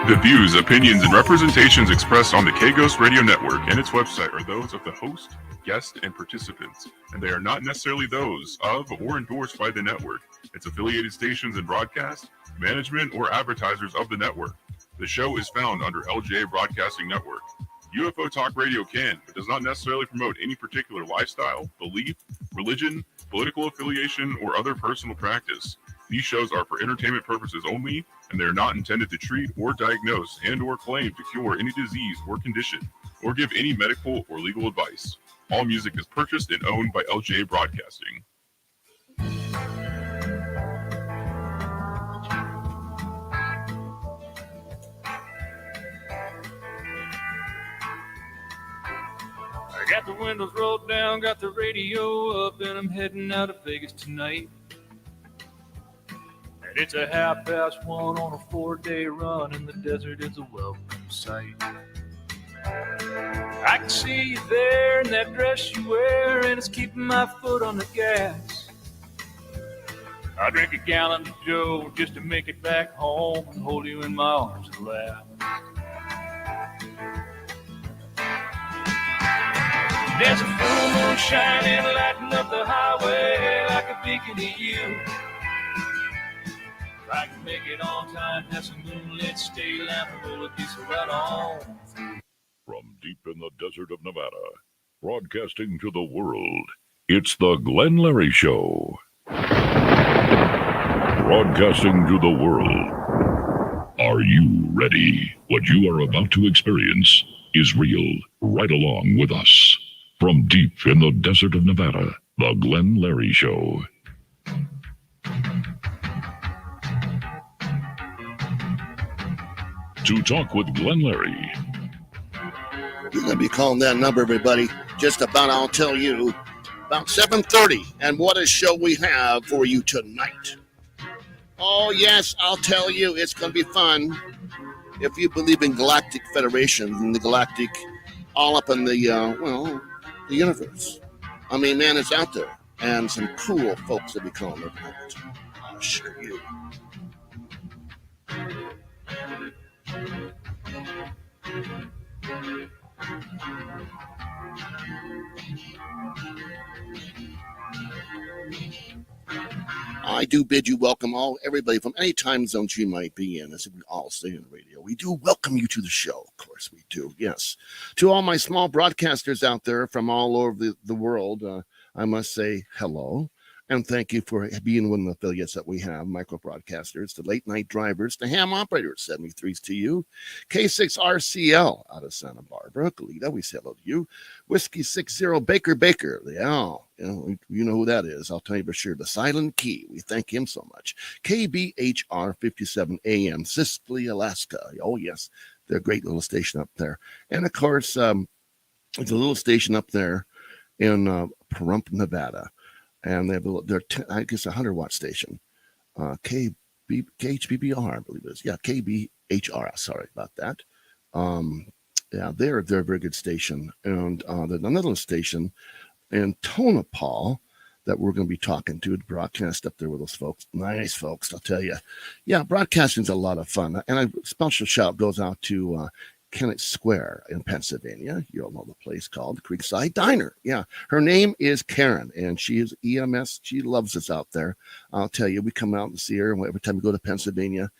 The views, opinions, and representations expressed on the K-Ghost Radio Network and its website are those of the host, guest, and participants, and they are not necessarily those of or endorsed by the network, its affiliated stations and broadcast, management, or advertisers of the network. The show is found under LJA Broadcasting Network. UFO Talk Radio can, but does not necessarily promote any particular lifestyle, belief, religion, political affiliation, or other personal practice. These shows are for entertainment purposes only, and they are not intended to treat or diagnose and or claim to cure any disease or condition, or give any medical or legal advice. All music is purchased and owned by LJA Broadcasting. I got the windows rolled down, got the radio up, and I'm heading out of Vegas tonight. And it's a 1:30 on a 4-day run, and the desert is a welcome sight. I can see you there in that dress you wear, and it's keeping my foot on the gas. I drink a gallon of Joe just to make it back home and hold you in my arms and laugh. There's a full moon shining, lighting up the highway like a beacon to you. If I can make it on time, have some moonlit stay lamp, roll a piece of right on. From deep in the desert of Nevada, broadcasting to the world, it's the Glenn Larry Show. Broadcasting to the world. Are you ready? What you are about to experience is real. Right along with us. From deep in the desert of Nevada, the Glenn Larry Show. To talk with Glenn Larry. You're going to be calling that number, everybody. Just about, I'll tell you, about 7:30. And what a show we have for you tonight. Oh, yes, I'll tell you, it's going to be fun. If you believe in Galactic Federation and the Galactic, all up in the universe. I mean, man, it's out there. And some cool folks that be calling it out. I'll assure you. I do bid you welcome everybody from any time zones you might be in. As we all say on the radio, we do welcome you to the show. Of course we do, yes. To all my small broadcasters out there from all over the world, I must say hello. And thank you for being one of the affiliates that we have, micro broadcasters, the late night drivers, the ham operators, 73s to you, K6RCL out of Santa Barbara, Galita, we say hello to you, Whiskey 60 Baker, yeah, you know who that is, I'll tell you for sure, the Silent Key, we thank him so much, KBHR 57 AM, Siskiyou, Alaska, oh yes, they're a great little station up there, and of course, it's a little station up there in Pahrump, Nevada. And they have I guess a 100-watt station, KHBBR, I believe it is. Yeah, KBHR. Sorry about that. Yeah, they're a very good station, and there's another station in Tonopah that we're going to be talking to broadcast up there with those folks. Nice folks, I'll tell you. Yeah, broadcasting's a lot of fun, and a special shout goes out to Kennett Square in Pennsylvania. You all know the place called Creekside Diner. Yeah, her name is Karen, and she is EMS. She loves us out there. I'll tell you, we come out and see her, and every time we go to Pennsylvania,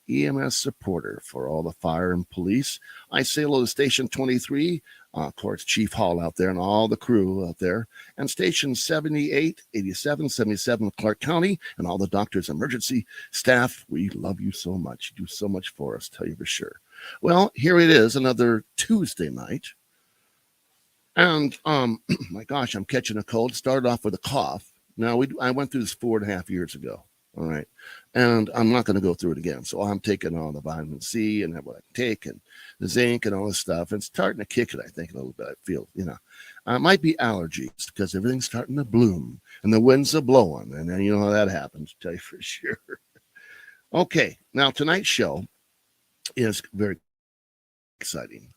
EMS supporter for all the fire and police. I say hello to Station 23, of course, Chief Hall out there and all the crew out there, and Station 78, 87, 77 Clark County, and all the doctors, emergency staff. We love you so much. You do so much for us, tell you for sure. Well, here it is, another Tuesday night. And, my gosh, I'm catching a cold. Started off with a cough. Now, I went through this 4.5 years ago, all right? And I'm not going to go through it again. So I'm taking all the vitamin C and what I can take and the zinc and all this stuff. And starting to kick it, I think, a little bit. I feel, it might be allergies because everything's starting to bloom and the winds are blowing. And then you know how that happens, tell you for sure. Okay, now tonight's show is very exciting.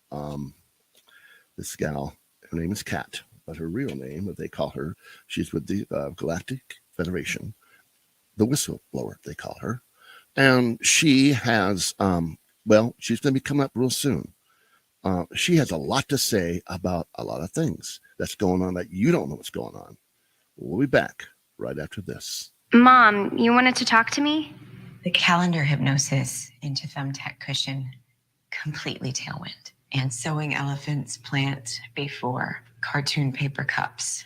This gal, her name is Kat, but her real name, what they call her, she's with the Galactic Federation, the whistleblower, they call her. And she has Well, she's going to be coming up real soon. She has a lot to say about a lot of things that's going on that you don't know what's going on. We'll be back right after this. Mom, you wanted to talk to me? The calendar hypnosis into thumbtack cushion, completely tailwind. And sewing elephants plant before cartoon paper cups.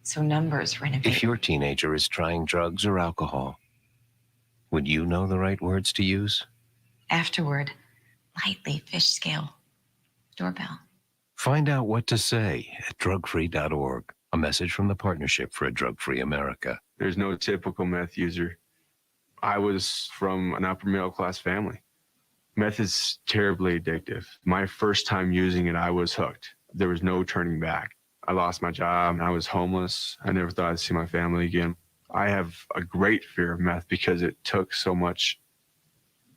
So numbers renovate. If your teenager is trying drugs or alcohol, would you know the right words to use? Afterward, lightly fish scale. Doorbell. Find out what to say at drugfree.org. A message from the Partnership for a Drug-Free America. There's no typical meth user. I was from an upper middle class family. Meth is terribly addictive. My first time using it, I was hooked. There was no turning back. I lost my job and I was homeless. I never thought I'd see my family again. I have a great fear of meth because it took so much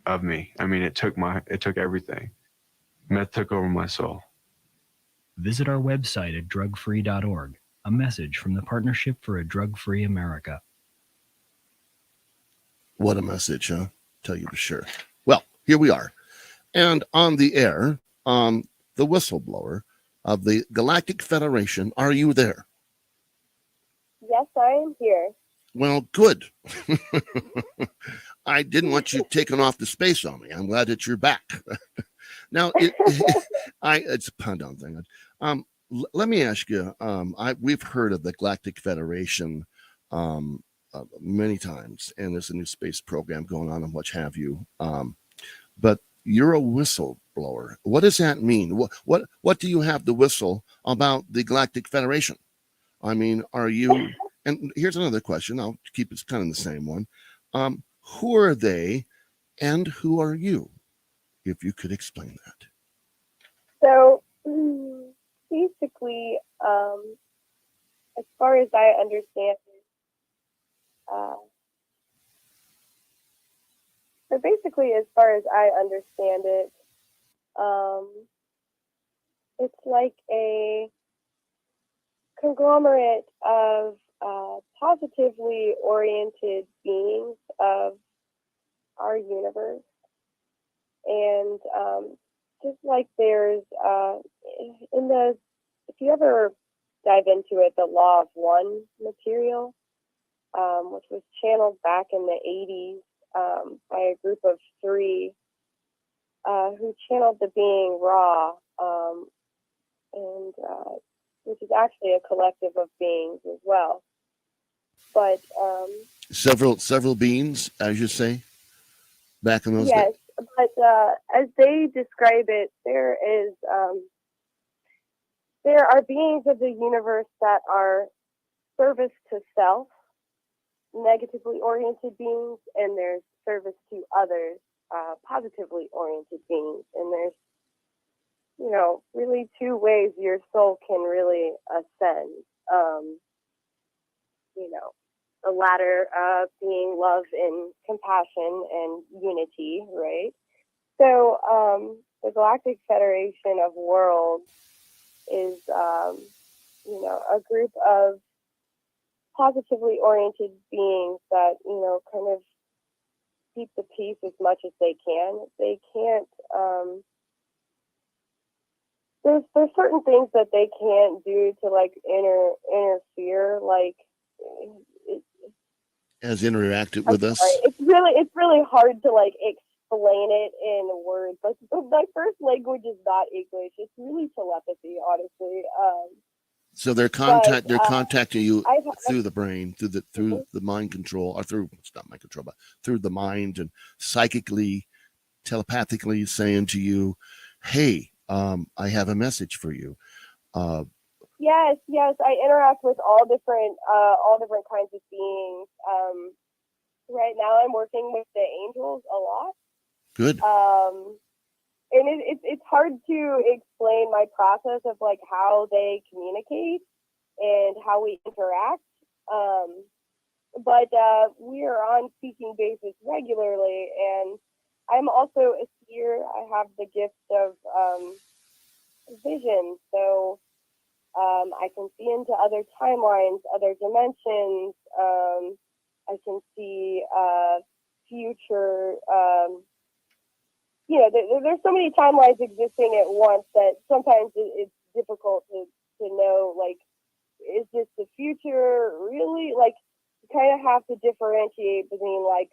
of me. I mean, it took everything. Meth took over my soul. Visit our website at drugfree.org. A message from the Partnership for a Drug-Free America. What a message, huh? Tell you for sure. Well, here we are. And on the air, the whistleblower of the Galactic Federation. Are you there? Yes, I am here. Well, good. I didn't want you taking off the space on me. I'm glad that you're back. Now, it's a pun down thing. Let me ask you, we've heard of the Galactic Federation many times, and there's a new space program going on and what have you. But you're a whistleblower. What does that mean? What do you have to whistle about the Galactic Federation? I mean, are you, and here's another question. I'll keep it kind of the same one. Who are they and who are you? If you could explain that. So basically, as far as I understand it, it's like a conglomerate of positively oriented beings of our universe. And just like there's if you ever dive into it, the Law of One material, which was channeled back in the 80s by a group of three who channeled the being Ra, and which is actually a collective of beings as well. But several beings, as you say, back in those days. Yes, but as they describe it, there are beings of the universe that are service to self, negatively oriented beings, and there's service to others, positively oriented beings. And there's, really two ways your soul can really ascend. The latter being love and compassion and unity, right? So the Galactic Federation of Worlds is, a group of positively oriented beings that, kind of keep the peace as much as they can. They can't, there's certain things that they can't do to like interfere, like, has interacted with us. It's really hard to like explain it in words. Like my first language is not English. It's really telepathy, honestly. So they're contacting you through the brain, through the mind control, or it's not mind control, but through the mind and psychically, telepathically saying to you, "Hey, I have a message for you." Yes, I interact with all different kinds of beings. Right now, I'm working with the angels a lot. Good. And it's hard to explain my process of like how they communicate and how we interact. But we are on speaking basis regularly, and I'm also a seer. I have the gift of vision, so I can see into other timelines, other dimensions. I can see future there's so many timelines existing at once that sometimes it's difficult to know, like, is this the future really? Like, you kind of have to differentiate between like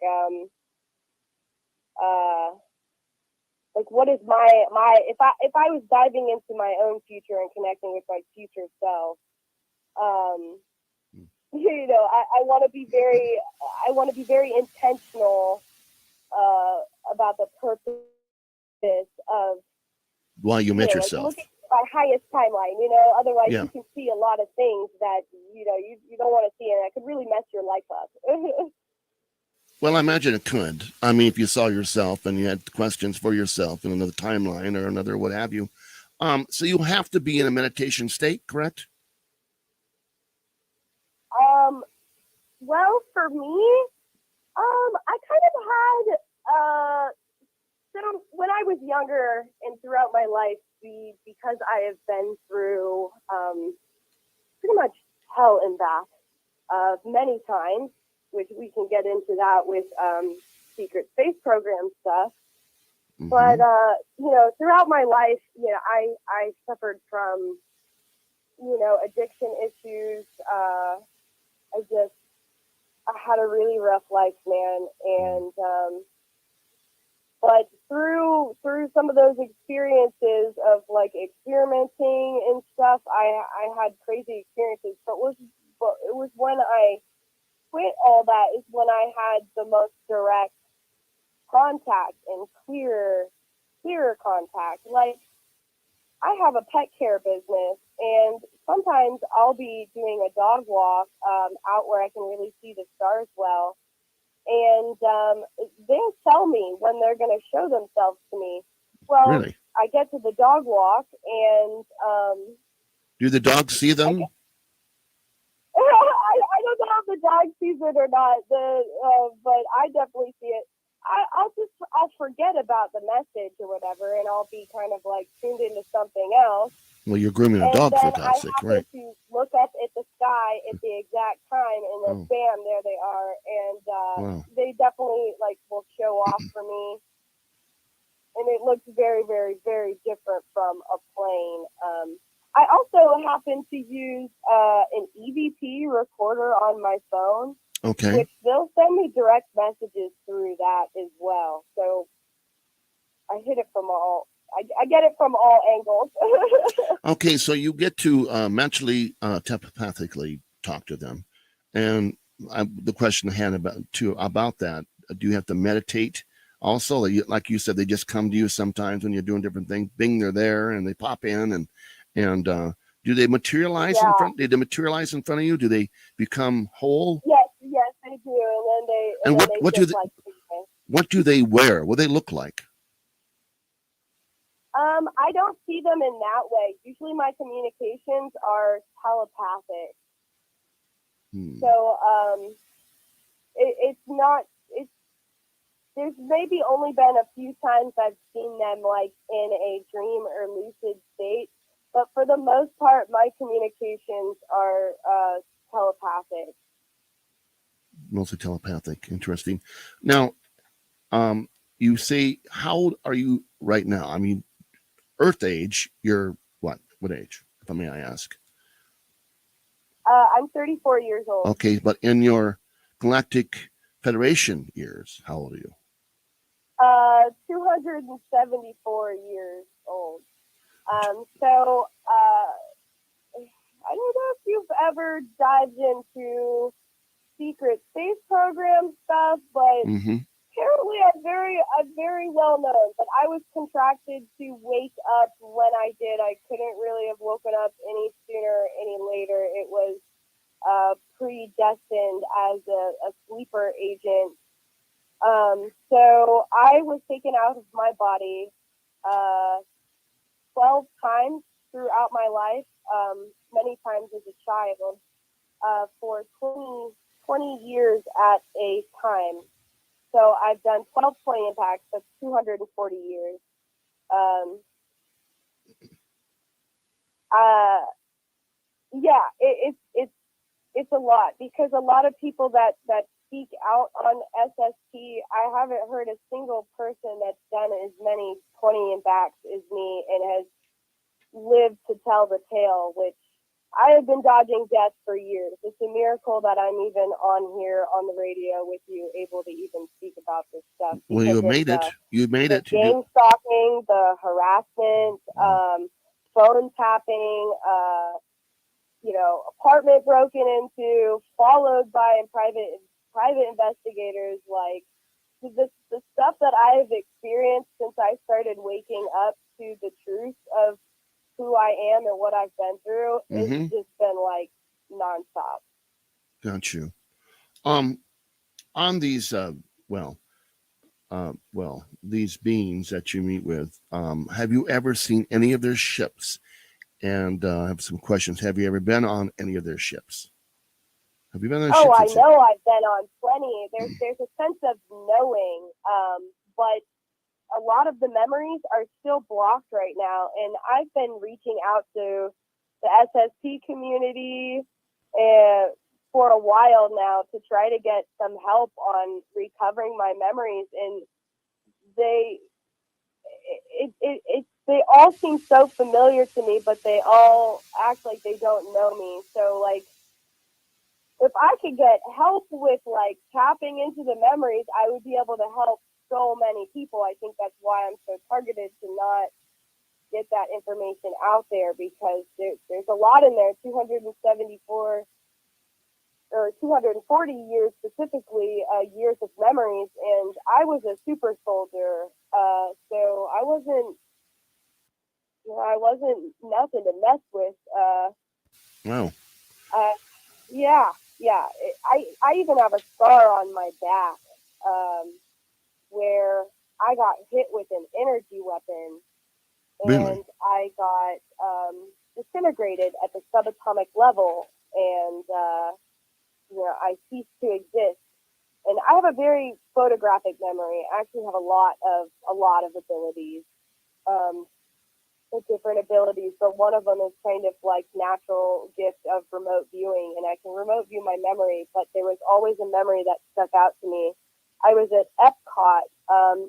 what is my if I was diving into my own future and connecting with my future self, I want to be very intentional about the purpose of why you met like yourself. looking at my highest timeline. Otherwise Yeah. you can see a lot of things that you don't want to see, and that could really mess your life up. Well, I imagine it could. I mean, if you saw yourself and you had questions for yourself in another timeline or another what have you. So you have to be in a meditation state, correct? Well, for me, I kind of had so when I was younger and throughout my life, because I have been through pretty much hell and back many times, which we can get into that with secret space program stuff. Mm-hmm. But throughout my life, I suffered from addiction issues. I had a really rough life, man, and but through some of those experiences of like experimenting and stuff, I had crazy experiences. But it was when I quit all that is when I had the most direct contact and clearer contact. Like, I have a pet care business, and sometimes I'll be doing a dog walk out where I can really see the stars well, and they'll tell me when they're going to show themselves to me. Well, Really? I get to the dog walk, and Do the dogs see them? I don't know if the dog sees it or not, but I definitely see it. I'll forget about the message or whatever, and I'll be kind of like tuned into something else. Well, you're grooming a dog, for God's sake, right? right? To look up at the sky at the exact time, and then bam, there they are, and Wow. they definitely like will show off for me, and it looks very, very, very different from a plane. I also happen to use an EVP recorder on my phone. Okay. Which they'll send me direct messages through that as well. So I hit it from all. I get it from all angles. Okay, so you get to mentally, telepathically talk to them, and the question I had about that: do you have to meditate? Also, like you said, they just come to you sometimes when you're doing different things. Bing, they're there, and they pop in, and do they materialize in front? Did they materialize in front of you? Do they become whole? Yes, they do, and then they. And what do they wear? What do they look like? I don't see them in that way. Usually, my communications are telepathic. So, it's not. There's maybe only been a few times I've seen them like in a dream or lucid state, but for the most part, my communications are telepathic. Mostly telepathic. Interesting. Now, you say, how old are you right now? I mean, Earth age, you're what? What age, if I may I ask? I'm 34 years old. Okay, but in your Galactic Federation years, how old are you? 274 years old. So, I don't know if you've ever dived into secret space program stuff, but apparently I'm very well known. But I was contracted to wake up when I did. I couldn't really have woken up any sooner, any later. It was predestined as a sleeper agent. So I was taken out of my body 12 times throughout my life, many times as a child, for 20 years at a time. So I've done 12 plane impacts, that's 240 years. Yeah, it's a lot, because a lot of people that speak out on SSP. I haven't heard a single person that's done as many 20 and backs as me and has lived to tell the tale, which I have been dodging death for years. It's a miracle that I'm even on here on the radio with you, able to even speak about this stuff. Well, you made it. You made it. Game stalking, the harassment, phone tapping, apartment broken into, followed by private investigators. Like the stuff that I've experienced since I started waking up to the truth of who I am and what I've been through, it's just been like nonstop. Got you. On these, these beings that you meet with, have you ever seen any of their ships? And I have some questions. Have you ever been on any of their ships? Have you been on ships? I know I've been on plenty. There's a sense of knowing, but a lot of the memories are still blocked right now. And I've been reaching out to the SSP community for a while now to try to get some help on recovering my memories. And they all seem so familiar to me, but they all act like they don't know me. So like, if I could get help with like tapping into the memories, I would be able to help so many people. I think that's why I'm so targeted to not get that information out there, because there's a lot in there. 274 or 240 years specifically, years of memories, and I was a super soldier, so I wasn't nothing to mess with. Wow. Yeah. I even have a scar on my back, where I got hit with an energy weapon, and Really? I got disintegrated at the subatomic level, and I ceased to exist. And I have a very photographic memory. I actually have a lot of abilities, different abilities, but one of them is kind of like natural gift of remote viewing, and I can remote view my memory. But there was always a memory that stuck out to me. I was at Epcot,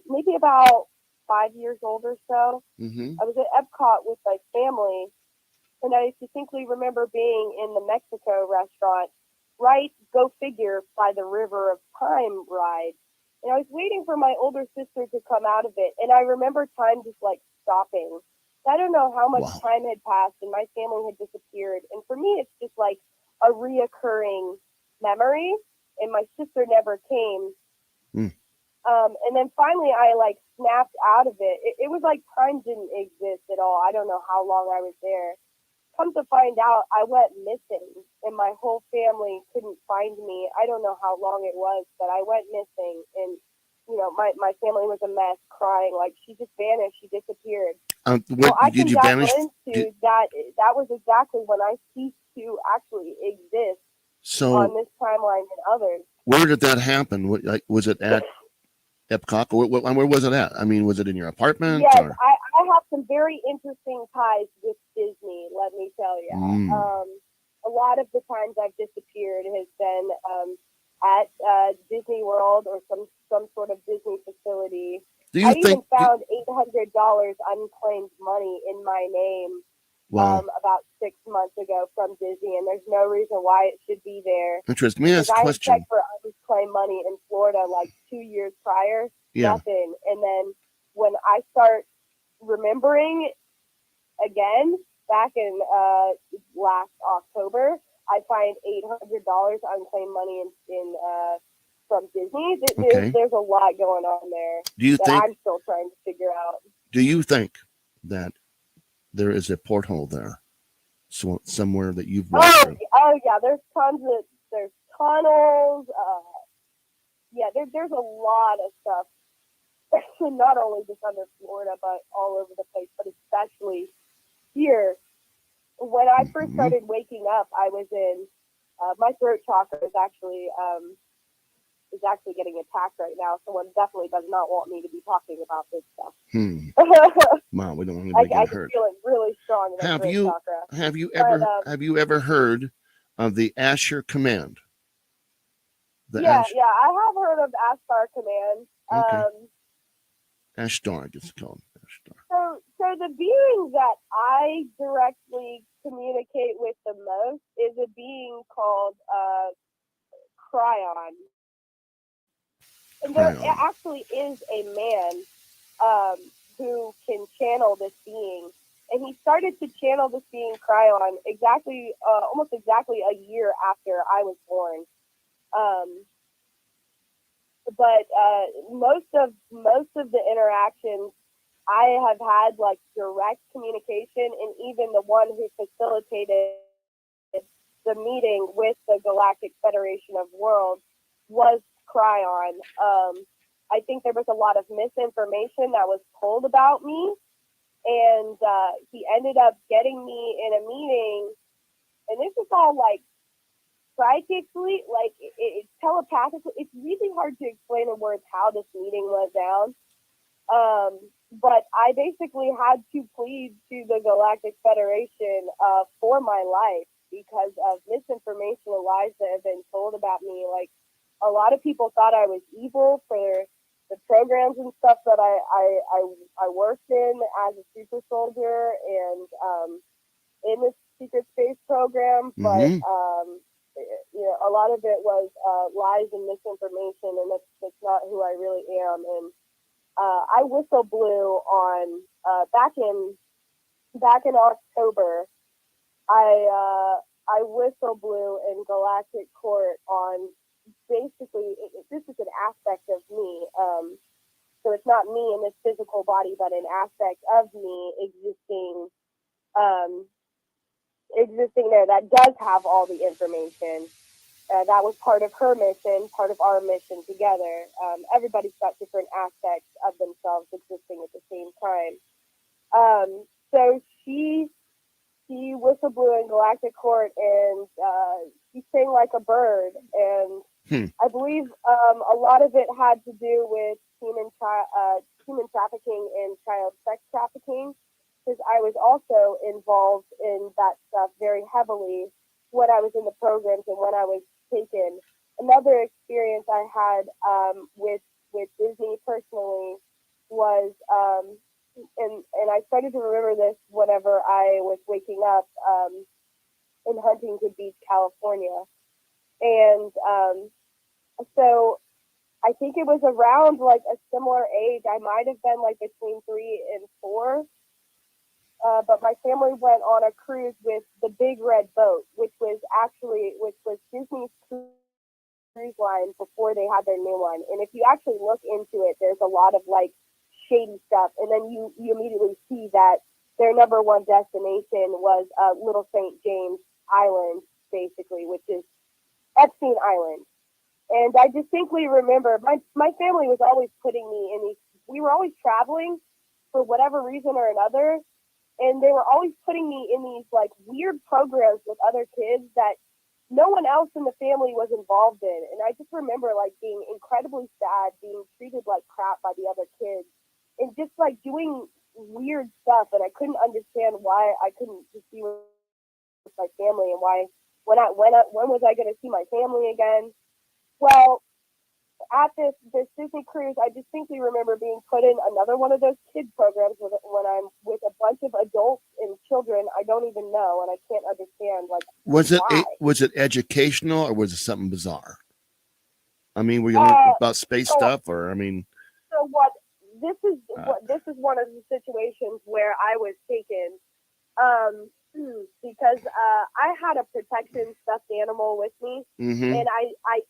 maybe about 5 years old or so. I was at Epcot with my family, and I distinctly remember being in the Mexico restaurant, right, go figure, by the River of Time ride. And I was waiting for my older sister to come out of it, and I remember time just like stopping. I don't know how much time had passed, and my family had disappeared. And for me, it's just like a reoccurring memory, and my sister never came. And then finally I like snapped out of it. It was like time didn't exist at all. I don't know how long I was there. Come to find out, I went missing, and my whole family couldn't find me. I don't know how long it was, but I went missing, and my family was a mess, crying like she just vanished, she disappeared. Did you vanish? That was exactly when I ceased to actually exist on this timeline and others. Where did that happen? Was it at Epcot? Where was it at? I mean, was it in your apartment? Yes, or? I have some very interesting ties with Disney, let me tell you. A lot of the times I've disappeared has been at Disney World or some sort of Disney facility. I even found $800 unclaimed money in my name about 6 months ago from Disney, and there's no reason why it should be there. Interesting. Let me ask a question. I checked for unclaimed money in Florida like 2 years prior, nothing. And then when I start remembering again, back in last October, I find $800 unclaimed money in from Disney. There's a lot going on there I'm still trying to figure out. Do you think that there is a porthole there, somewhere that you've walked through? Oh yeah, there's tunnels. There's a lot of stuff. Not only just under Florida, but all over the place, but especially here. When I first started waking up, I was in my throat chakra is actually getting attacked right now. Someone definitely does not want me to be talking about this stuff. Wow, we don't want anybody to get hurt. I feel it really strong in my throat chakra. Have you ever heard of the Asher Command? Yeah, I have heard of Ashtar Command. Okay. Ashtar, I guess it's called. Ashtar. So the being that I directly communicate with the most is a being called Cryon. And there actually is a man who can channel this being. And he started to channel this being Cryon exactly, almost exactly a year after I was born. But most of the interactions I have had like direct communication, and even the one who facilitated the meeting with the Galactic Federation of Worlds was Cryon. I think there was a lot of misinformation that was told about me, and he ended up getting me in a meeting, and this is all like psychically, like it's telepathically. It's really hard to explain in words how this meeting went down. But I basically had to plead to the Galactic Federation for my life because of misinformation and lies that have been told about me. Like, a lot of people thought I was evil for the programs and stuff that I worked in as a super soldier and in the secret space program. But a lot of it was lies and misinformation, and that's not who I really am. And I whistle blew on back in October. I whistle blew in Galactic Court on basically this is an aspect of me. So it's not me in this physical body, but an aspect of me existing there that does have all the information. That was part of her mission, part of our mission together. Everybody's got different aspects of themselves existing at the same time. So she whistle blew in Galactic Court, and she sang like a bird. And I believe a lot of it had to do with human trafficking and child sex trafficking, because I was also involved in that stuff very heavily when I was in the programs and when I was taken. Another experience I had with Disney personally was, and I started to remember this whenever I was waking up in Huntington Beach, California. And so I think it was around like a similar age. I might have been like between 3 and 4. But my family went on a cruise with the Big Red Boat, which was Disney's cruise line before they had their new one. And if you actually look into it, there's a lot of like shady stuff. And then you immediately see that their number one destination was Little St. James Island, basically, which is Epstein Island. And I distinctly remember my family was always putting me in these. We were always traveling for whatever reason or another. And they were always putting me in these like weird programs with other kids that no one else in the family was involved in. And I just remember like being incredibly sad, being treated like crap by the other kids, and just like doing weird stuff. And I couldn't understand why I couldn't just be with my family, and why when was I going to see my family again? Well, at this Disney cruise, I distinctly remember being put in another one of those kid programs when I'm with a bunch of adults and children I don't even know, and I can't understand like was it educational, or was it something bizarre? I mean, were you learning about space stuff, or I mean? So this is one of the situations where I was taken. Because I had a protection stuffed animal with me, and I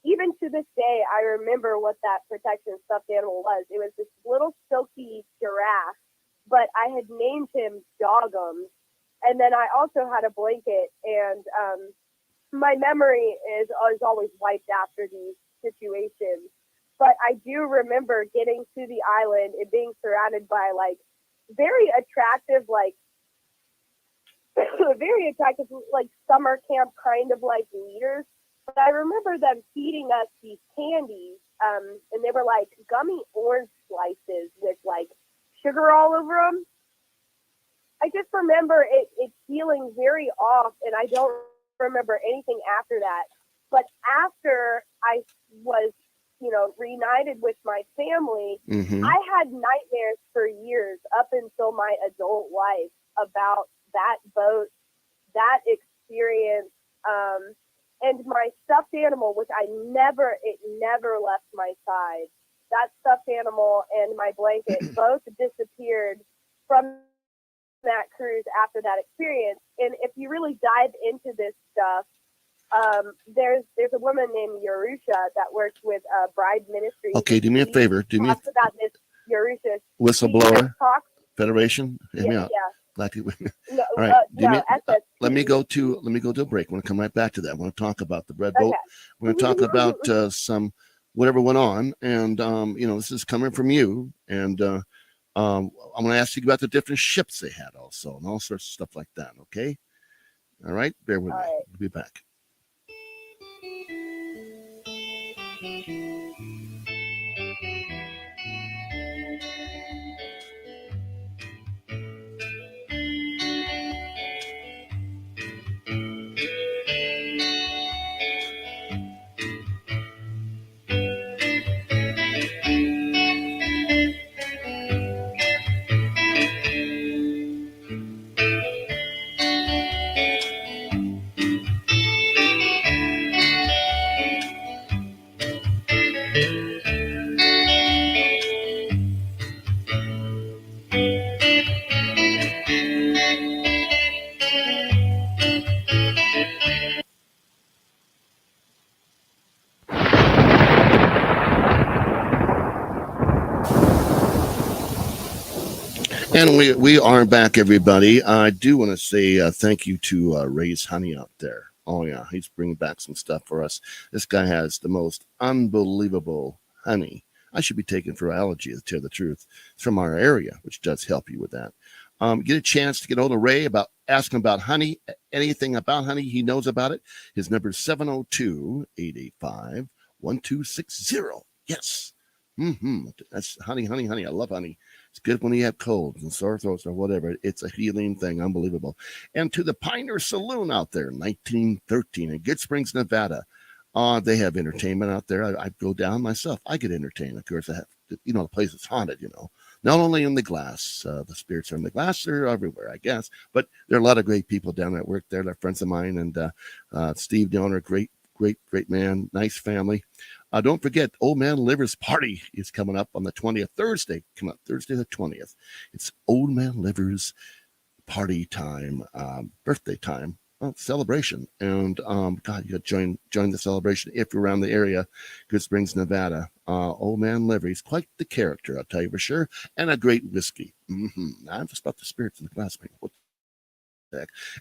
even to this day I remember what that protection stuffed animal was. It was this little silky giraffe, but I had named him Doggum, and then I also had a blanket. And my memory is always wiped after these situations, but I do remember getting to the island and being surrounded by like very attractive like summer camp kind of like leaders. But I remember them feeding us these candies, and they were like gummy orange slices with like sugar all over them. I just remember it feeling very off, and I don't remember anything after that. But after I was, reunited with my family, I had nightmares for years up until my adult life about that boat, that experience, and my stuffed animal, which it never left my side. That stuffed animal and my blanket both disappeared from that cruise after that experience. And if you really dive into this stuff, there's a woman named Yerusha that works with Bride Ministries. Okay, do me a favor. Talks about this Yerusha Whistleblower Federation. Hear me yeah, out. yeah. All right. Let me go to a break. I want to come right back to that. I want to talk about the red boat. Okay. We're going to talk about some whatever went on, and this is coming from you, and I'm going to ask you about the different ships they had also, and all sorts of stuff like that. Okay. All right. Bear with me. Right. We'll be back. And we are back, everybody. I do want to say thank you to Ray's Honey out there. Oh, yeah, he's bringing back some stuff for us. This guy has the most unbelievable honey. I should be taken for allergy, to tell the truth. It's from our area, which does help you with that. Get a chance to get hold of Ray ask him about honey, anything about honey. He knows about it. His number is 702-885-1260. Yes. That's honey. I love honey. It's good when you have colds and sore throats or whatever. It's a healing thing. Unbelievable. And to the Pioneer Saloon out there, 1913 in Good Springs, Nevada. They have entertainment out there. I go down myself. I get entertained. Of course, I have, the place is haunted, Not only in the glass. The spirits are in the glass. They're everywhere, I guess. But there are a lot of great people down that work there. They're friends of mine. And Steve, the owner, great man. Nice family. Don't forget, Old Man Liver's party is coming up on the 20th, Thursday the 20th. It's Old Man Liver's party time, birthday time, celebration. And God, you got to join the celebration if you're around the area, Good Springs, Nevada. Old Man Liver, he's quite the character, I'll tell you for sure, and a great whiskey. I'm just about the spirits in the glass.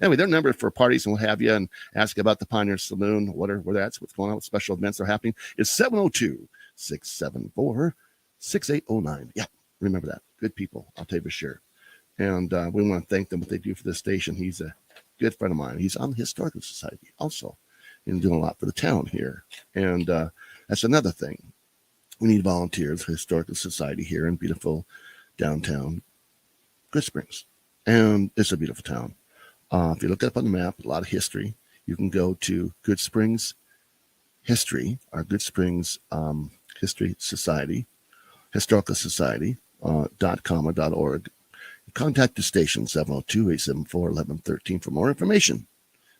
Anyway, their number for parties and what have you, and ask about the Pioneer Saloon, where that's what's going on, what special events are happening, is 702-674-6809. Yeah, remember that. Good people, I'll tell you for sure. And we want to thank them what they do for the station. He's a good friend of mine. He's on the Historical Society also, and doing a lot for the town here. And that's another thing. We need volunteers for Historical Society here in beautiful downtown Good Springs. And it's a beautiful town. If you look up on the map, a lot of history. You can go to Good Springs History, or Good Springs History Society, Historical Society, .com or .org. Contact the station, 702-874-1113 for more information.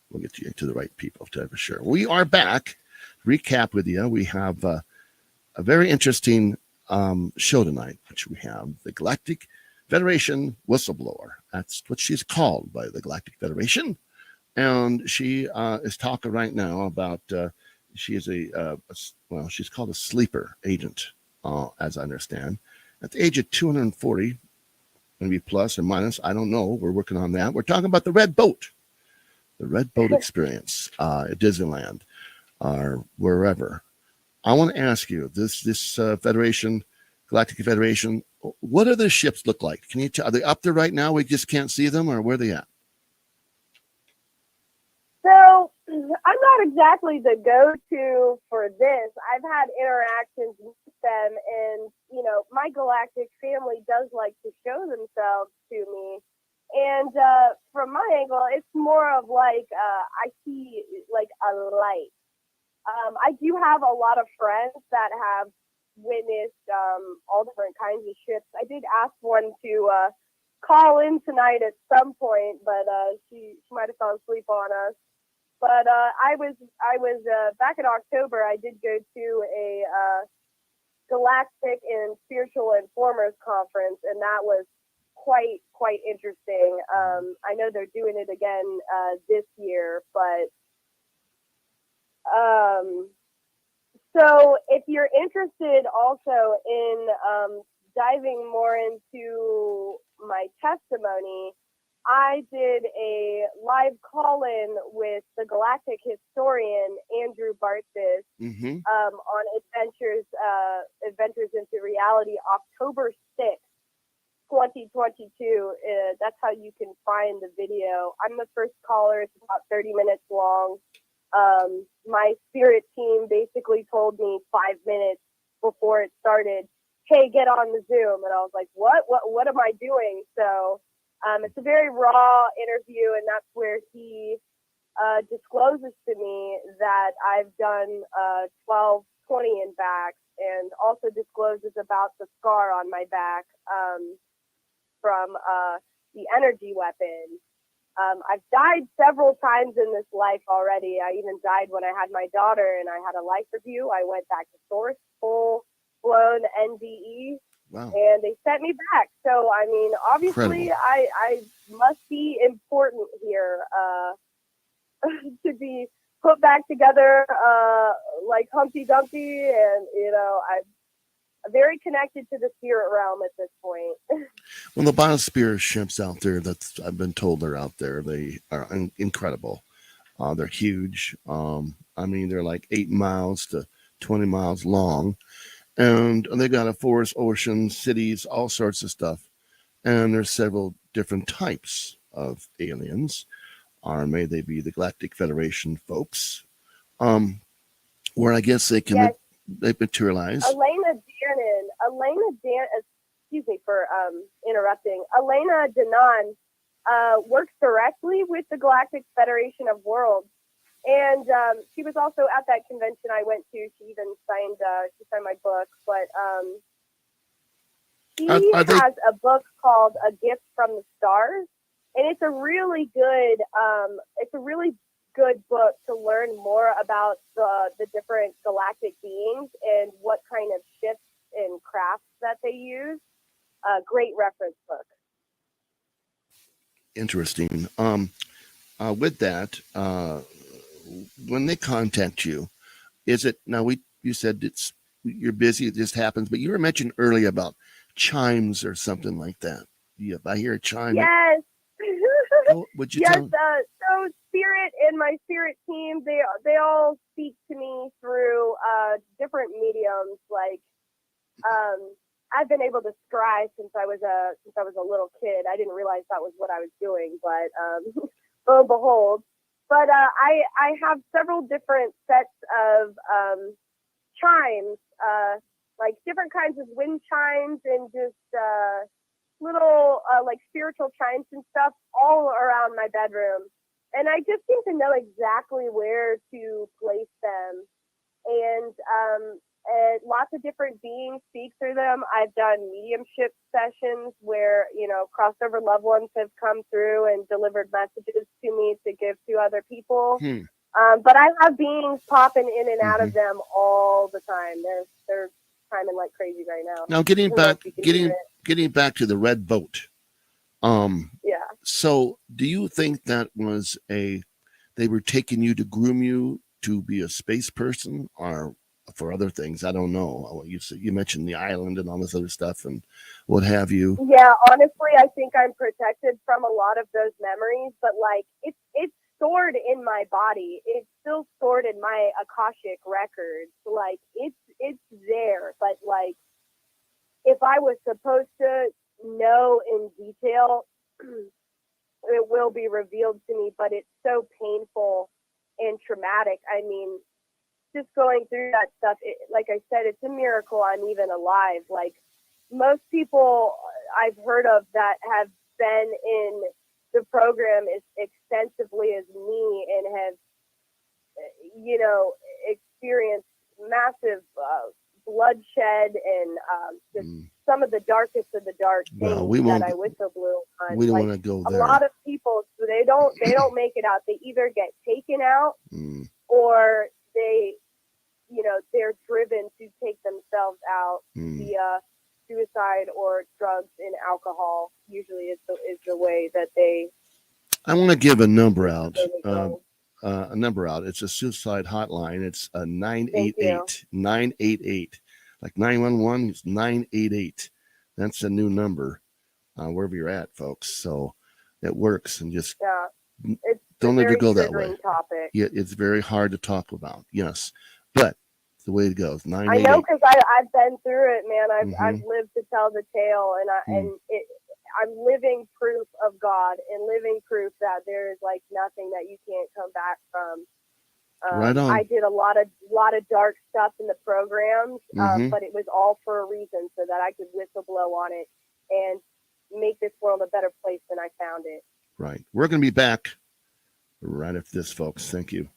We'll get you to the right people, to for sure. We are back. Recap with you. We have a very interesting show tonight, which we have the Galactic Federation Whistleblower. That's what she's called by the Galactic Federation. And she is talking right now about, she is she's called a sleeper agent, as I understand. At the age of 240, maybe plus or minus, I don't know. We're working on that. We're talking about the red boat experience at Disneyland or wherever. I want to ask you, this Federation, Galactic Federation, what do the ships look like? Can you tell? Are they up there right now? We just can't see them, or where are they at? So I'm not exactly the go-to for this. I've had interactions with them, and my galactic family does like to show themselves to me. And from my angle, it's more of like I see like a light. I do have a lot of friends that have witnessed all different kinds of ships. I did ask one to call in tonight at some point, but she might have fallen asleep on us. But I was back in October. I did go to a Galactic and Spiritual Informers conference, and that was quite interesting. I know they're doing it again this year, but so if you're interested also in diving more into my testimony, I did a live call-in with the galactic historian Andrew Bartzis on Adventures into Reality, October 6th, 2022. That's how you can find the video. I'm the first caller. It's about 30 minutes long. My spirit team basically told me 5 minutes before it started, hey, get on the Zoom. And I was like, what am I doing? So it's a very raw interview, and that's where he discloses to me that I've done 12, 20 in back, and also discloses about the scar on my back from the energy weapon. I've died several times in this life already. I even died when I had my daughter and I had a life review. I went back to source, full-blown NDE, wow. And they sent me back. So, I mean, obviously, I must be important here to be put back together like Humpty Dumpty. And, you know, I'm very connected to the spirit realm at this point. Well, the biosphere ships out there that I've been told they're out there, they are incredible. They're huge. I mean, they're like 8 miles to 20 miles long, and they got a forest, ocean, cities, all sorts of stuff. And there's several different types of aliens, or may they be the Galactic Federation folks, where I guess they can they materialize. Elena Dan, excuse me for interrupting. Elena Danan works directly with the Galactic Federation of Worlds, and she was also at that convention I went to. She even signed my book, but she has a book called A Gift from the Stars, and it's a really good book to learn more about the different galactic beings and what kind of shifts and crafts that they use. Great reference book. Interesting. With that, when they contact you, is it now? You said you're busy. It just happens, but you were mentioned earlier about chimes or something like that. Yeah, I hear a chime. Yes. Would you yes. tell? So spirit and my spirit team, they all speak to me through different mediums. Like I've been able to scry since I was a little kid. I didn't realize that was what I was doing, but lo and behold. But I have several different sets of chimes, like different kinds of wind chimes and just little like spiritual chimes and stuff all around my bedroom. And I just seem to know exactly where to place them. And lots of different beings speak through them. I've done mediumship sessions where, you know, crossover loved ones have come through and delivered messages to me to give to other people. But I have beings popping in and out of them all the time. They're chiming like crazy right now. Now getting back to the red boat. Yeah. So do you think that was they were taking you to groom you to be a space person, or for other things? I don't know. You mentioned the island and all this other stuff and what have you. Yeah, honestly, I think I'm protected from a lot of those memories, but like it's stored in my body. It's still stored in my Akashic records. Like it's there, but like if I was supposed to know in detail, it will be revealed to me, but it's so painful and traumatic. I mean, just going through that stuff, like I said, it's a miracle I'm even alive. Like most people I've heard of that have been in the program as extensively as me and have, you know, experienced massive bloodshed and just some of the darkest of the dark things that I whistleblew on. We don't want to go there. A lot of people, they don't make it out. They either get taken out or they're driven to take themselves out via suicide or drugs and alcohol. Usually is the way that they. I want to give a number out. It's a suicide hotline. It's 988 988, like 911. It's 988. That's a new number wherever you're at, folks. So it works, and just don't let it go that way. Topic. Yeah, it's very hard to talk about. Yes, but it's the way it goes. 988. I know, because I've been through it, man. I've lived to tell the tale, and I'm living proof of God and living proof that there is like nothing that you can't come back from. Right on. I did a lot of dark stuff in the programs, but it was all for a reason, so that I could whistleblow on it and make this world a better place than I found it. Right. We're going to be back right after this, folks. Thank you.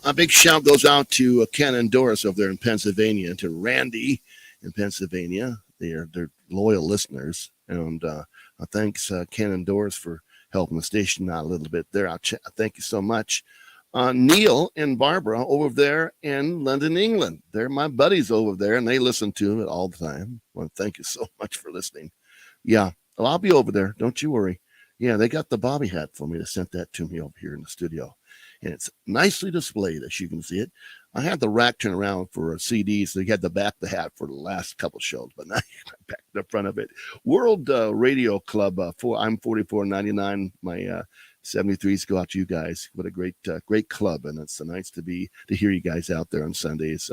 A big shout goes out to Ken and Doris over there in Pennsylvania, to Randy in Pennsylvania. They're loyal listeners. And thanks, Ken and Doris, for helping the station out a little bit there. Thank you so much. Neil and Barbara over there in London, England. They're my buddies over there, and they listen to it all the time. Well, thank you so much for listening. Yeah, well, I'll be over there. Don't you worry. Yeah, they got the Bobby hat for me. They sent that to me over here in the studio. And it's nicely displayed, as you can see it. I had the rack turn around for CDs. So you had the back of the hat for the last couple shows, but now you're back to the front of it. World Radio Club, I'm 44.99. My 73s go out to you guys. What a great club, and it's nice to hear you guys out there on Sundays.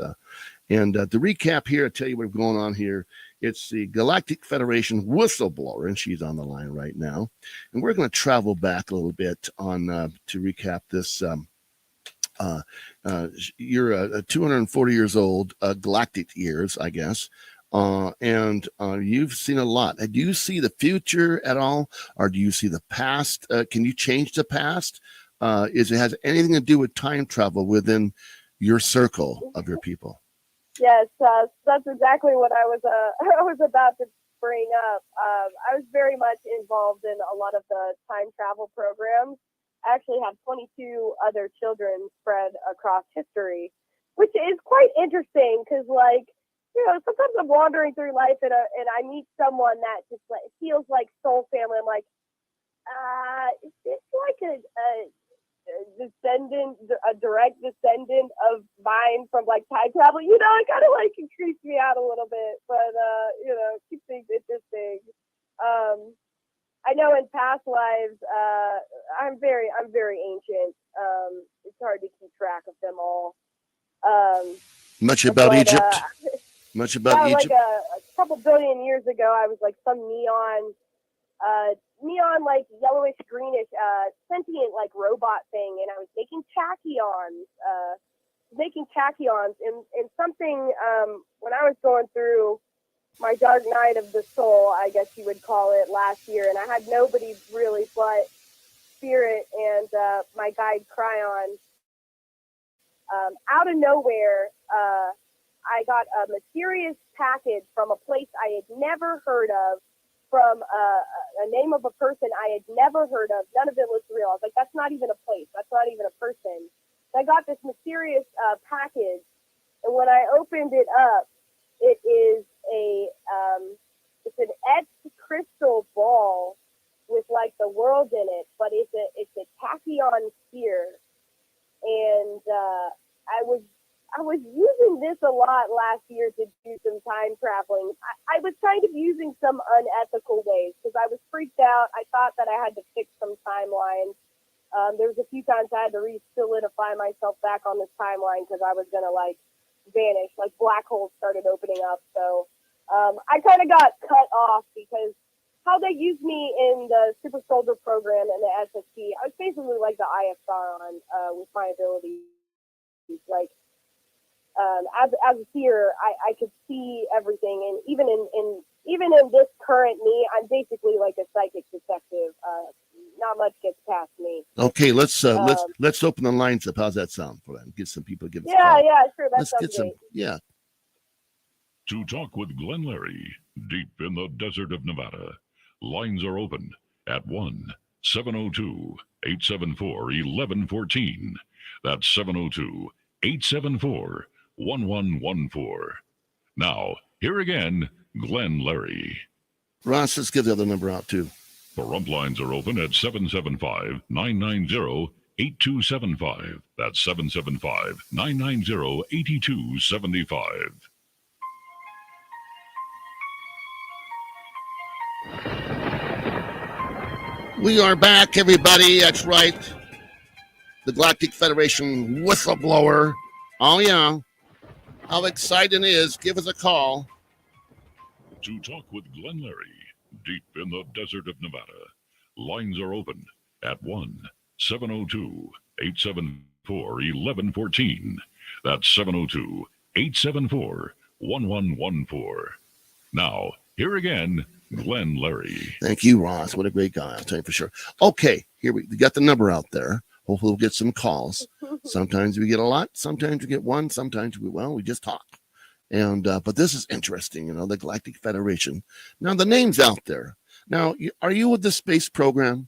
And to recap here, I tell you what's going on here. It's the Galactic Federation whistleblower, and she's on the line right now. And we're going to travel back a little bit on to recap this. You're 240 years old, galactic years, I guess. And you've seen a lot. Do you see the future at all, or do you see the past? Can you change the past? Has anything to do with time travel within your circle of your people? Yes, that's exactly what I was about to bring up. I was very much involved in a lot of the time travel programs. I actually have 22 other children spread across history, which is quite interesting because, sometimes I'm wandering through life and I meet someone that just feels like soul family. I'm like, it's like a descendant, a direct descendant of mine from time travel. It kind of creeps me out a little bit, but keeps things interesting. I know in past lives, I'm very ancient. It's hard to keep track of them all. Much about Egypt. Much about Egypt. A couple billion years ago, I was some neon, yellowish, greenish, sentient robot thing, and I was making tachyons. And something when I was going through my dark night of the soul, I guess you would call it, last year, and I had nobody really but Spirit and my guide Cryon. Out of nowhere, I got a mysterious package from a place I had never heard of, from a name of a person I had never heard of. None of it was real. I was like, that's not even a place. That's not even a person. So I got this mysterious package, and when I opened it up, it is it's an etched crystal ball with the world in it, but it's a tachyon sphere, and I was using this a lot last year to do some time traveling. I was kind of using some unethical ways because I was freaked out. I thought that I had to fix some timelines. There was a few times I had to re-solidify myself back on this timeline because I was going to vanished. Like black holes started opening up. So I kind of got cut off because how they used me in the Super Soldier program and the SST, I was basically like the ISR on with my abilities. Like as a seer, I could see everything, and even in this current me, I'm basically like a psychic detective. Not much gets past me. Okay, let's open the lines up. How's that sound for that? Get some people to give us a Yeah, call. yeah, sure. That Let's sounds get some. great. Yeah. To talk with Glenn Larry, deep in the desert of Nevada. Lines are open at 1-702-874-1114. That's 702-874-1114. Now, here again, Glenn Larry. Ross, let's give the other number out too. The rump lines are open at 775-990-8275. That's 775-990-8275. We are back, everybody. That's right. The Galactic Federation whistleblower. Oh, yeah. How exciting it is. Give us a call. To talk with Glenn Larry, deep in the desert of Nevada. Lines are open at 1-702-874-1114. That's 702-874-1114. Now, here again, Glenn Larry. Thank you, Ross. What a great guy. I'll tell you for sure. Okay, here we got the number out there. Hopefully we'll get some calls. Sometimes we get a lot. Sometimes we get one. Sometimes we just talk. And but this is interesting, the Galactic Federation. Now the name's out there. Now, are you with the space program?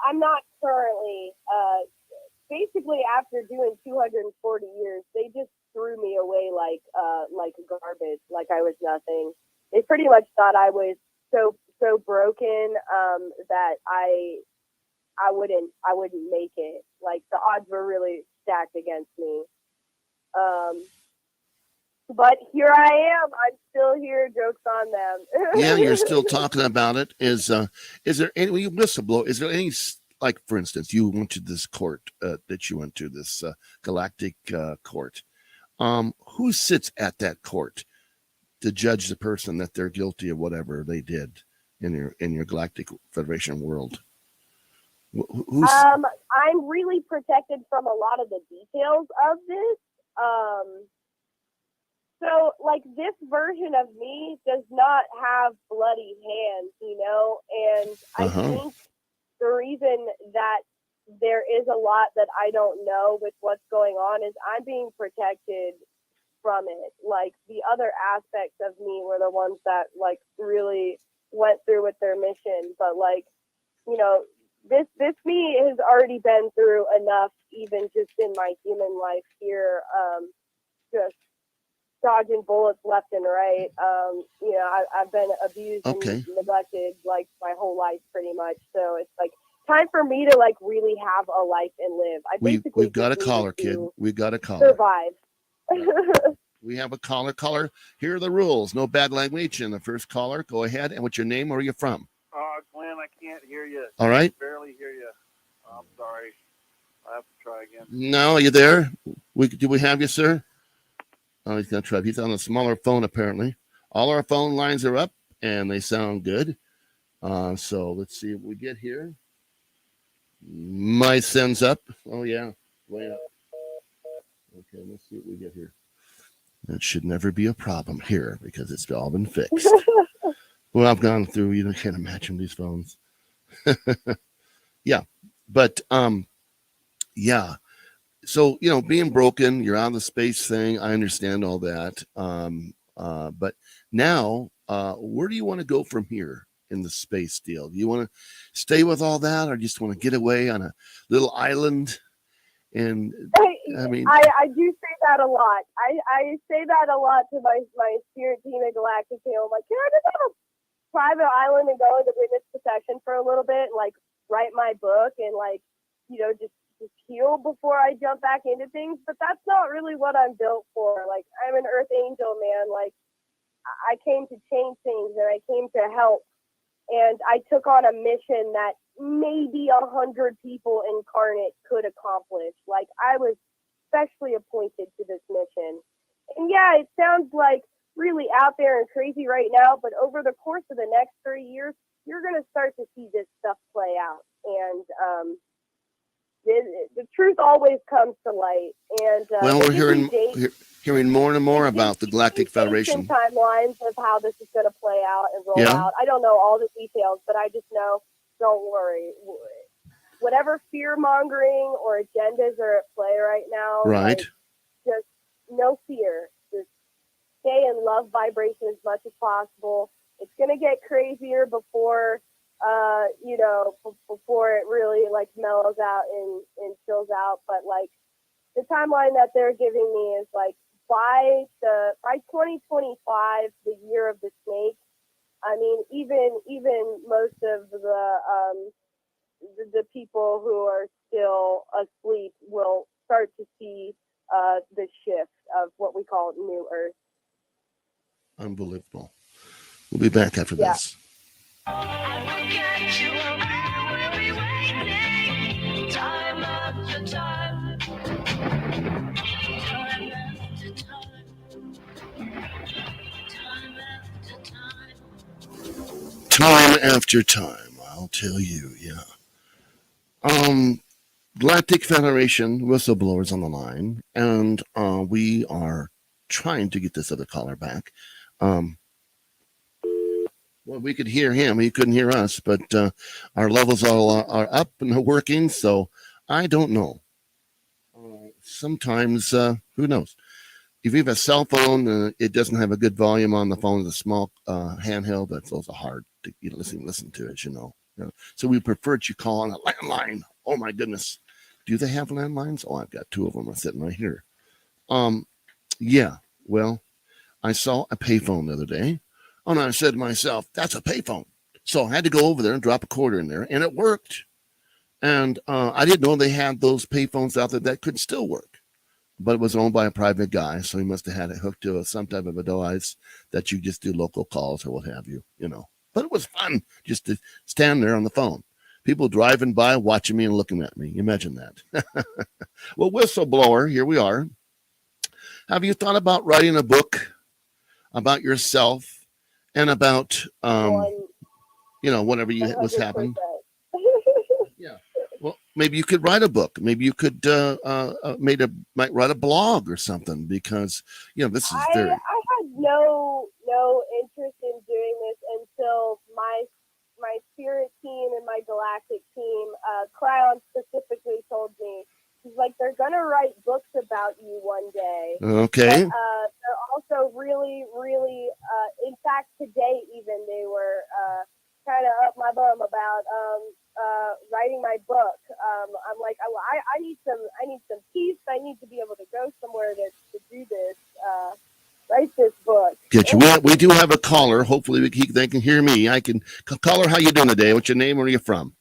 I'm not currently. Basically, after doing 240 years, they just threw me away like garbage, like I was nothing. They pretty much thought I was so broken that I wouldn't make it. Like the odds were really stacked against me. But here I am. I'm still here. Joke's on them. Yeah, you're still talking about it. Is there any whistleblower? Is there any, like, for instance, you went to this court that you went to, this galactic court. Who sits at that court to judge the person that they're guilty of whatever they did in your Galactic Federation world? I'm really protected from a lot of the details of this. So, like, this version of me does not have bloody hands, and I think the reason that there is a lot that I don't know with what's going on is I'm being protected from it. Like, the other aspects of me were the ones that, like, really went through with their mission. But, like, this me has already been through enough, even just in my human life here, just dodging bullets left and right. I've been abused and neglected like my whole life pretty much. So it's like time for me to like really have a life and live. We've got a caller, kid. We've got a caller. Survive. We have a caller. Caller, here are the rules. No bad language. And the first caller, go ahead. And what's your name? Where are you from? Glenn, I can't hear you. All right. I barely hear you. I'm sorry. I have to try again. No, are you there? Do we have you, sir? Oh, he's going to try. He's on a smaller phone, apparently. All our phone lines are up, and they sound good. So let's see what we get here. My sends up. Oh, yeah. Way up. Okay, let's see what we get here. That should never be a problem here because it's all been fixed. Well, I've gone through, you can't imagine these phones. Yeah. But, yeah. So, being broken, you're on the space thing. I understand all that. But now, where do you want to go from here in the space deal? Do you want to stay with all that or just want to get away on a little island? And I mean, I do say that a lot. I say that a lot to my spirit team at Galactic. I'm like, can I just have a private island and go into witness protection for a little bit and like write my book and like, just heal before I jump back into things, but that's not really what I'm built for. Like, I'm an earth angel, man. Like, I came to change things and I came to help, and I took on a mission that maybe 100 people incarnate could accomplish. Like, I was especially appointed to this mission. And yeah, it sounds like really out there and crazy right now, but over the course of the next 30 years, you're going to start to see this stuff play out. And the truth always comes to light. And well, we're hearing more and more about the Galactic Federation. Timelines of how this is going to play out and roll out. I don't know all the details, but I just know, don't worry. Whatever fear-mongering or agendas are at play right now, right? Like, just no fear. Just stay in love vibration as much as possible. It's going to get crazier before, before it really like mellows out and chills out. But like the timeline that they're giving me is like by 2025, the year of the snake. I mean, even most of the people who are still asleep will start to see the shift of what we call New Earth. Unbelievable. We'll be back after this. Time after time, I'll tell you, yeah. Galactic Federation whistleblowers on the line, and we are trying to get this other caller back. Well, we could hear him. He couldn't hear us, but our levels all are up and working, so I don't know. Sometimes, who knows? If you have a cell phone, it doesn't have a good volume on the phone. It's a small handheld. That's also hard to listen to, as you know. So we prefer that you call on a landline. Oh, my goodness. Do they have landlines? Oh, I've got two of them sitting right here. Yeah, well, I saw a payphone the other day, and I said to myself, that's a payphone. So I had to go over there and drop a quarter in there, and it worked. And I didn't know they had those payphones out there that could still work. But it was owned by a private guy, so he must have had it hooked to some type of a device that you just do local calls or what have you, But it was fun just to stand there on the phone. People driving by, watching me and looking at me. Imagine that. Well, whistleblower, here we are. Have you thought about writing a book about yourself and about, whatever was happening? Yeah. Well, maybe you could write a book. Maybe you could might write a blog or something, because this is very. I had no interest in doing this until my spirit team and my galactic team, Cryon specifically told me, he's like, they're gonna write books about you one day. Okay. But, they're also really, really, in fact, today even they were kind of up my bum about writing my book. I'm like, I need some peace. I need to be able to go somewhere to do this. Write this book. Get you. We do have a caller. Hopefully they can hear me. I can. Caller, how you doing today? What's your name? Where are you from?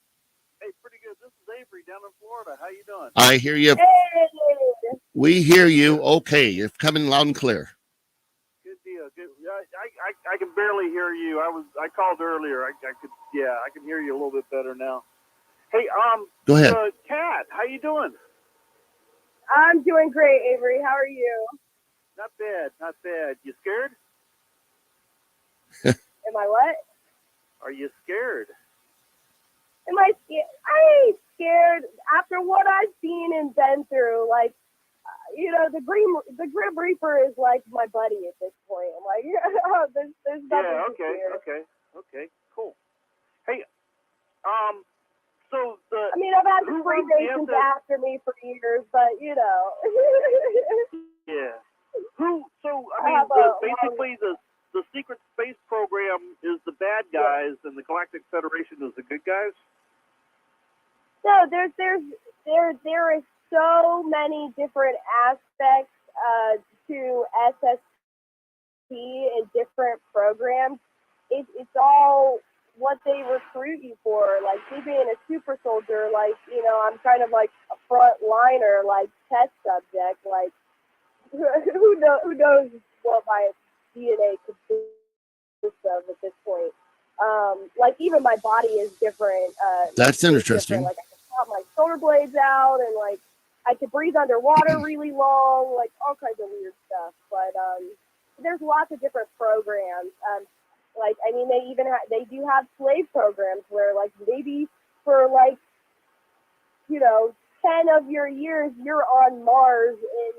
Hey, pretty good. This is Avery down in Florida. How you doing? I hear you. Hey. We hear you. Okay, you're coming loud and clear. Good deal. Good. I can barely hear you. I called earlier. I can hear you a little bit better now. Hey, go ahead. Kat, how you doing? I'm doing great, Avery. How are you? Not bad. You scared? Am I what? Are you scared? Am I scared? I ain't scared. After what I've seen and been through, like, the Grim Reaper is like my buddy at this point. I'm like, there's nothing to fear. Okay, cool. Hey, so I've had the Freemasons after me for years, but yeah. Basically the secret space program is the bad guys, and the Galactic Federation is the good guys. No, there is so many different aspects to SSP and different programs. It's all what they recruit you for. Like me being a super soldier, like I'm kind of like a front liner, like test subject, like. Who knows what my DNA could consist of at this point? Like even my body is different. That's interesting. Different. Like I can pop my shoulder blades out, and like I could breathe underwater really long, like all kinds of weird stuff. But there's lots of different programs. Like, I mean, they do have slave programs where, like, maybe for like, 10 of your years you're on Mars in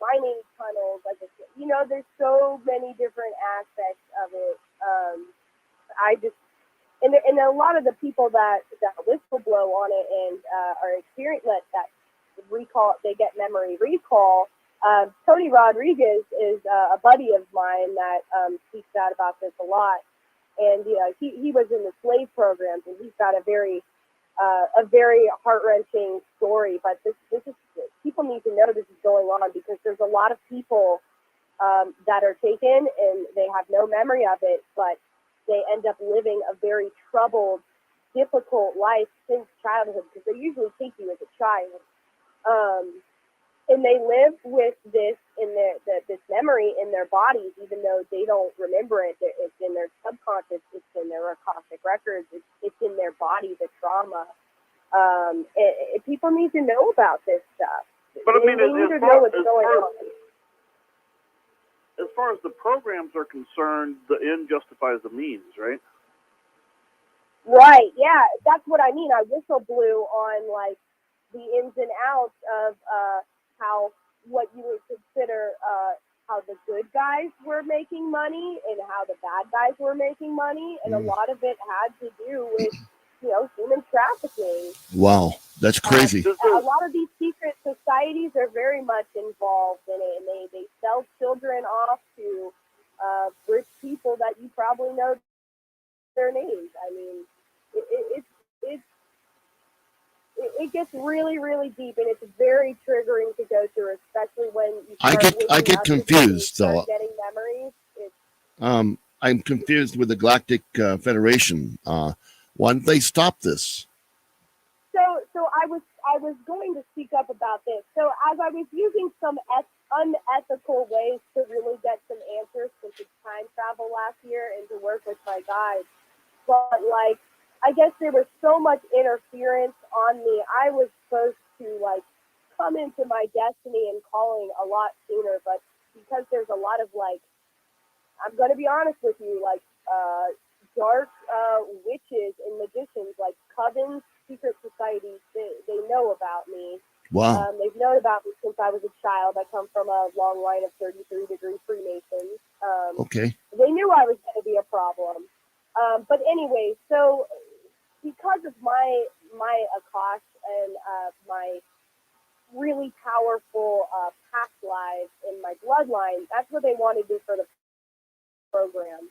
mining tunnels. Like, there's so many different aspects of it. And a lot of the people that whistleblow on it and are experienced that recall, they get memory recall. Tony Rodriguez is a buddy of mine that speaks out about this a lot, and he was in the slave programs, and he's got a very heart-wrenching story. But this is, people need to know this is going on, because there's a lot of people that are taken and they have no memory of it, but they end up living a very troubled, difficult life since childhood, because they usually take you as a child. And they live with this this memory in their bodies, even though they don't remember it. It's in their subconscious. It's in their Akashic records. It's in their body, the trauma. People need to know about this stuff. But I mean, they need to know what's going on. As far as the programs are concerned, the end justifies the means, right? Right. Yeah, that's what I mean. I whistle blew on like the ins and outs of how what you would consider how the good guys were making money and how the bad guys were making money, and a lot of it had to do with human trafficking. Wow, that's crazy. A lot of these secret societies are very much involved in it, and they sell children off to rich people that you probably know their names. I mean, it gets really, really deep, and it's very triggering to go through, especially when you start I get confused though. Getting memories. I'm confused with the Galactic Federation. Why didn't they stop this? So I was going to speak up about this. So as I was using some unethical ways to really get some answers, since it's time travel last year, and to work with my guides, but like, I guess there was so much interference on me. I was supposed to like come into my destiny and calling a lot sooner, but because there's a lot of like, I'm going to be honest with you, like dark witches and magicians, like covens, secret societies, they know about me. Wow. They've known about me since I was a child. I come from a long line of 33-degree Freemasons. Okay. They knew I was going to be a problem. But anyway, so because of my Akash and my really powerful past lives in my bloodline, that's what they wanted me for the program.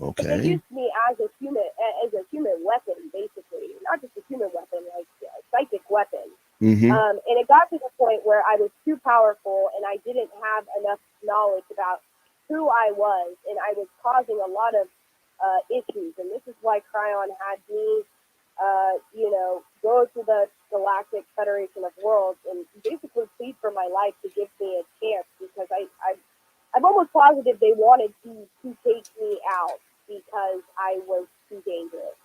Okay. They used me as a human weapon, basically, not just a human weapon, like a psychic weapon. Mm-hmm. And it got to the point where I was too powerful, and I didn't have enough knowledge about who I was, and I was causing a lot of issues. And this is why Cryon had me, go to the Galactic Federation of Worlds and basically plead for my life to give me a chance, because I'm almost positive they wanted to take me out because I was too dangerous.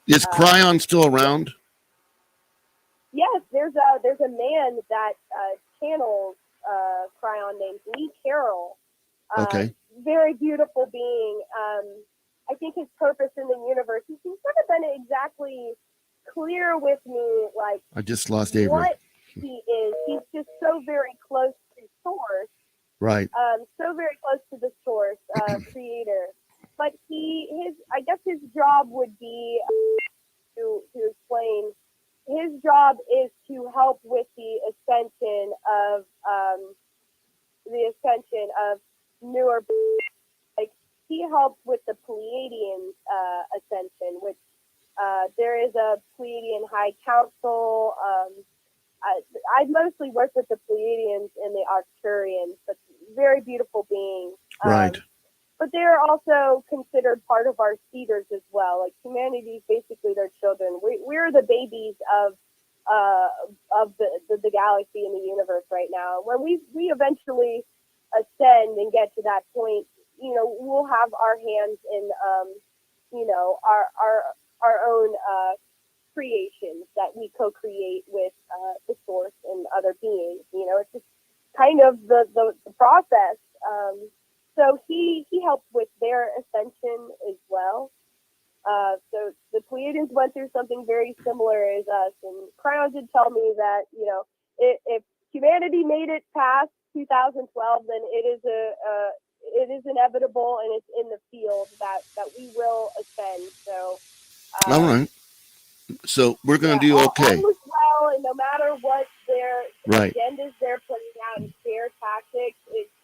Is Cryon still around? Yes, there's a man that channels Cryon named Lee Carroll. Okay. Very beautiful being. I think his purpose in the universe, he's never been exactly clear with me, like, I just lost Avery. what he is. He's just so very close to source. Right. So very close to the source, creator. But I guess his job would be to explain. His job is to help with the ascension of newer. Like, he helps with the Pleiadian ascension, which there is a Pleiadian High Council. I mostly work with the Pleiadians and the Arcturians, but very beautiful beings. Right. But they are also considered part of our seeders as well. Like, humanity is basically their children. We're the babies of the galaxy and the universe right now. When we eventually ascend and get to that point, we'll have our hands in, our own creations that we co-create with the source and other beings. It's just kind of the process. So he helped with their ascension as well. So the Pleiadians went through something very similar as us, and Cryon did tell me that if humanity made it past 2012, then it is inevitable, and it's in the field that we will ascend. So All right. So we're going to do okay. All is well, and no matter what their Right. agendas they're putting out and scare tactics,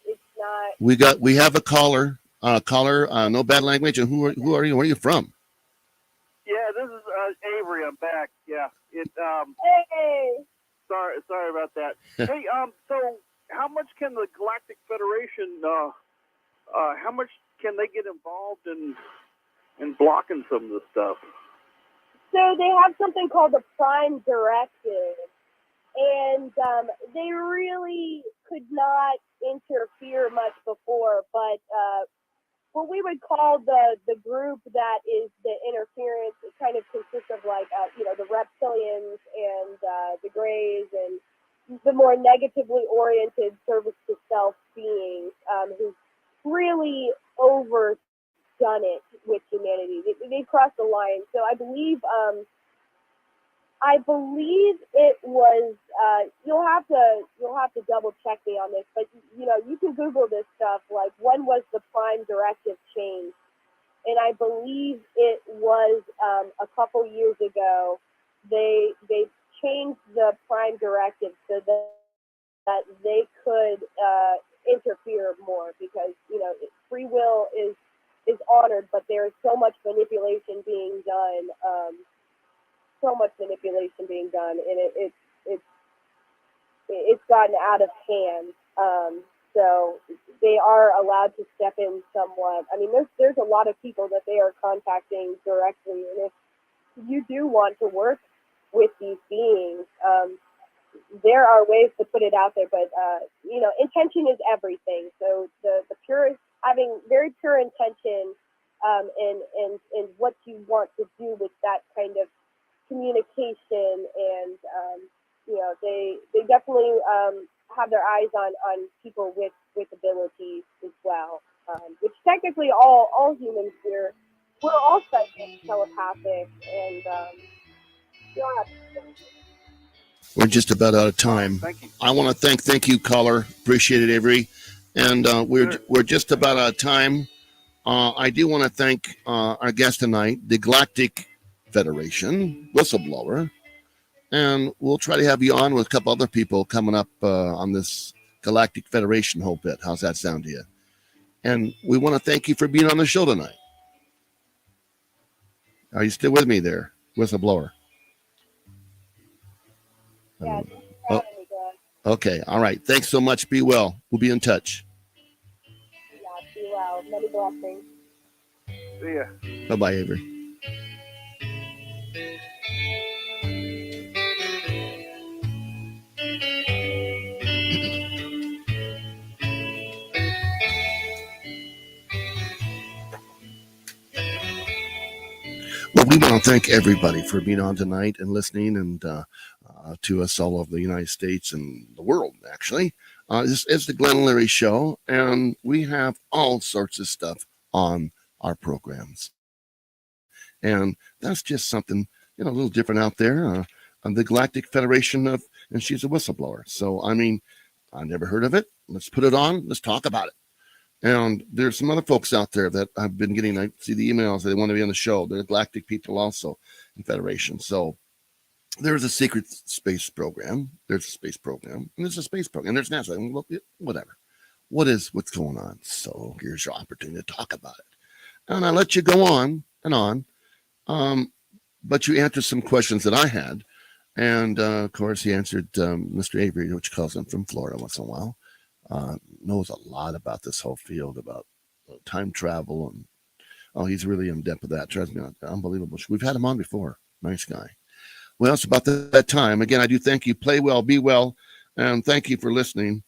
it's not. We have a caller. No bad language. And who are you? Where are you from? Yeah, this is Avery. I'm back. Yeah. Hey. Sorry about that. Hey, so how much can the Galactic Federation? How much can they get involved in blocking some of the stuff? So they have something called the Prime Directive, and they really could not interfere much before, but what we would call the group that is the interference, it kind of consists of like, the reptilians and the Greys and the more negatively oriented service to self beings who've really overdone it with humanity. They crossed the line. So I believe it was. You'll have to double check me on this, but you can Google this stuff. Like, when was the Prime Directive changed? And I believe it was a couple years ago. They changed the Prime Directive so that they could interfere more, because free will is honored, but there is so much manipulation being done. And it's gotten out of hand. So they are allowed to step in somewhat. I mean, there's a lot of people that they are contacting directly, and if you do want to work with these beings, there are ways to put it out there. But intention is everything. So the purest, having very pure intention, and what you want to do with that kind of communication, and they definitely have their eyes on people with abilities as well, which technically all humans we're all psychic, telepathic, and We're just about out of time. Thank you. I want to thank you, caller. Appreciate it, Avery. And we're just about out of time. I do want to thank our guest tonight, the Galactic Federation Whistleblower, and we'll try to have you on with a couple other people coming up on this Galactic Federation whole bit. How's that sound to you? And we want to thank you for being on the show tonight. Are you still with me there, Whistleblower? yeah. Okay. All right. Thanks so much. Be well. We'll be in touch. Yeah, be well. Many blessings. See ya. Bye-bye, Avery. Well, we want to thank everybody for being on tonight and listening, and to us all over the United States and the world, actually. This is the Glenn Leary Show, and we have all sorts of stuff on our programs. And that's just something, a little different out there. The Galactic Federation and she's a whistleblower. So, I mean, I never heard of it. Let's put it on. Let's talk about it. And there's some other folks out there that I've been getting, I see the emails, they want to be on the show. They're galactic people also in Federation. So there's a secret space program. There's a space program. And there's a space program. And there's NASA. And whatever. What's going on? So here's your opportunity to talk about it. And I let you go on and on. But you answered some questions that I had. And, of course, he answered Mr. Avery, which calls him from Florida once in a while. Knows a lot about this whole field, about time travel. And he's really in depth with that. Trust me, unbelievable. We've had him on before. Nice guy. Well, it's about that time. Again, I do thank you. Play well, be well, and thank you for listening.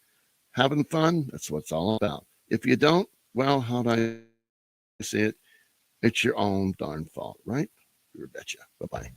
Having fun, that's what it's all about. If you don't, well, how do I say it? It's your own darn fault, right? You betcha. Bye-bye.